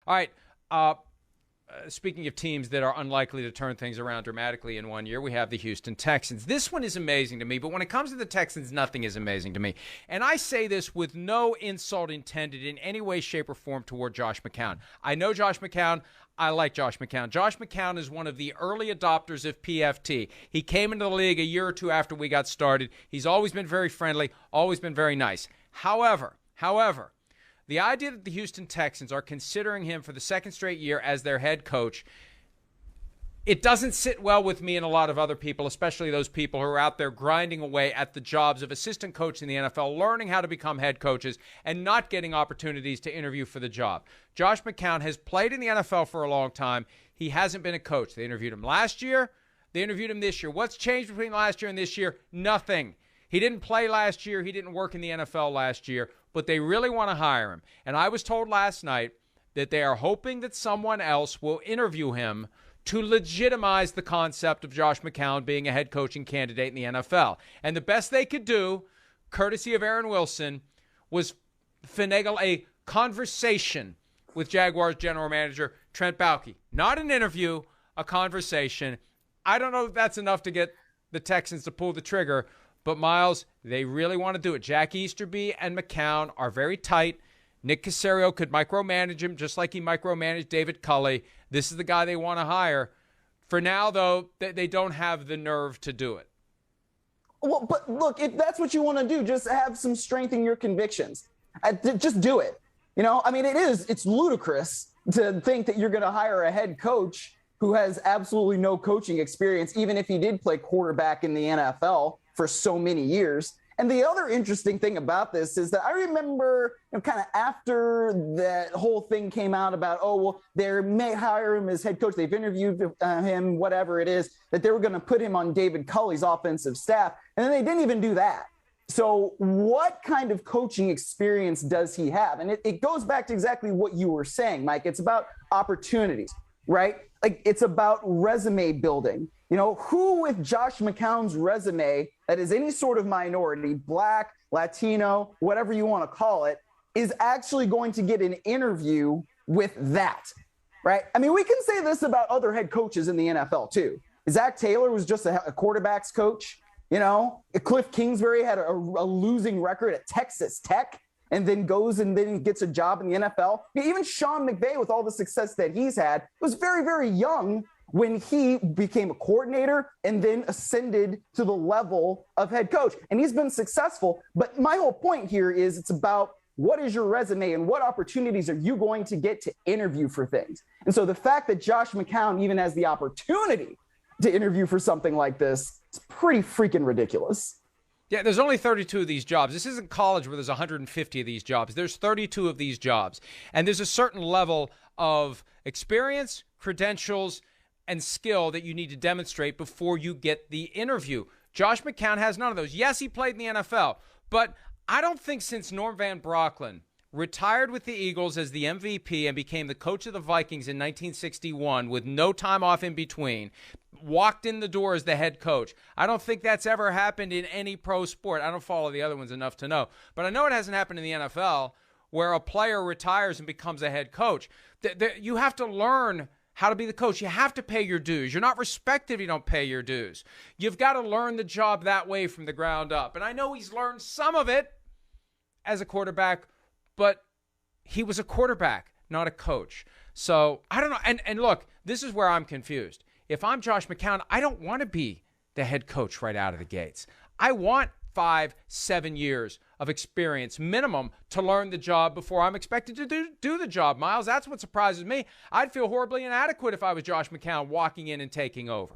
All right. Speaking of teams that are unlikely to turn things around dramatically in one year, we have the Houston Texans. This one is amazing to me, but when it comes to the Texans, nothing is amazing to me. And I say this with no insult intended in any way, shape, or form toward Josh McCown. I know Josh McCown. I like Josh McCown. Josh McCown is one of the early adopters of PFT. He came into the league a year or two after we got started. He's always been very friendly, always been very nice. However, the idea that the Houston Texans are considering him for the second straight year as their head coach, it doesn't sit well with me and a lot of other people, especially those people who are out there grinding away at the jobs of assistant coach in the NFL, learning how to become head coaches and not getting opportunities to interview for the job. Josh McCown has played in the NFL for a long time. He hasn't been a coach. They interviewed him last year. They interviewed him this year. What's changed between last year and this year? Nothing. He didn't play last year. He didn't work in the NFL last year, but they really want to hire him. And I was told last night that they are hoping that someone else will interview him to legitimize the concept of Josh McCown being a head coaching candidate in the NFL. And the best they could do, courtesy of Aaron Wilson, was finagle a conversation with Jaguars general manager Trent Baalke. Not an interview, a conversation. I don't know if that's enough to get the Texans to pull the trigger, but, Miles, they really want to do it. Jack Easterby and McCown are very tight. Nick Caserio could micromanage him just like he micromanaged David Culley. This is the guy they want to hire. For now, though, they don't have the nerve to do it. Well, but look, if that's what you want to do, just have some strength in your convictions. Just do it. You know, I mean, it's ludicrous to think that you're going to hire a head coach who has absolutely no coaching experience, even if he did play quarterback in the NFL for so many years. And the other interesting thing about this is that I remember, kind of after that whole thing came out about, oh, well, they may hire him as head coach. They've interviewed him, whatever it is, that they were going to put him on David Culley's offensive staff. And then they didn't even do that. So what kind of coaching experience does he have? And it goes back to exactly what you were saying, Mike. It's about opportunities, right? Like, it's about resume building. You know, who with Josh McCown's resume that is any sort of minority, black, Latino, whatever you want to call it, is actually going to get an interview with that, right? I mean, we can say this about other head coaches in the NFL too. Zach Taylor was just a quarterback's coach. You know, Cliff Kingsbury had a losing record at Texas Tech and then goes and then gets a job in the NFL. Even Sean McVay, with all the success that he's had, was very, very young when he became a coordinator and then ascended to the level of head coach. And he's been successful. But my whole point here is it's about what is your resume and what opportunities are you going to get to interview for things. And so the fact that Josh McCown even has the opportunity to interview for something like this is pretty freaking ridiculous. Yeah, there's only 32 of these jobs. This isn't college where there's 150 of these jobs. There's 32 of these jobs. And there's a certain level of experience, credentials, and skill that you need to demonstrate before you get the interview. Josh McCown has none of those. Yes, he played in the NFL, but I don't think since Norm Van Brocklin retired with the Eagles as the MVP and became the coach of the Vikings in 1961 with no time off in between, walked in the door as the head coach. I don't think that's ever happened in any pro sport. I don't follow the other ones enough to know. But I know it hasn't happened in the NFL where a player retires and becomes a head coach. You have to learn how to be the coach. You have to pay your dues. You're not respected if you don't pay your dues. You've got to learn the job that way from the ground up. And I know he's learned some of it as a quarterback, but he was a quarterback, not a coach. So I don't know. And look, this is where I'm confused. If I'm Josh McCown, I don't want to be the head coach right out of the gates. I want 5-7 years of experience minimum to learn the job before I'm expected to do the job. Miles, that's what surprises me. I'd feel horribly inadequate if I was Josh McCown walking in and taking over.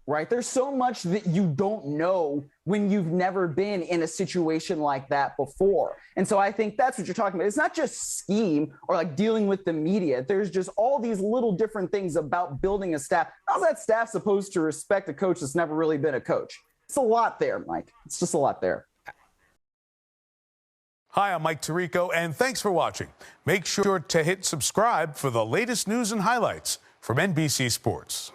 Right. There's so much that you don't know when you've never been in a situation like that before. And so I think that's what you're talking about. It's not just scheme or like dealing with the media. There's just all these little different things about building a staff. How's that staff supposed to respect a coach that's never really been a coach? It's a lot there, Mike. It's just a lot there. Hi, I'm Mike Tirico, and thanks for watching. Make sure to hit subscribe for the latest news and highlights from NBC Sports.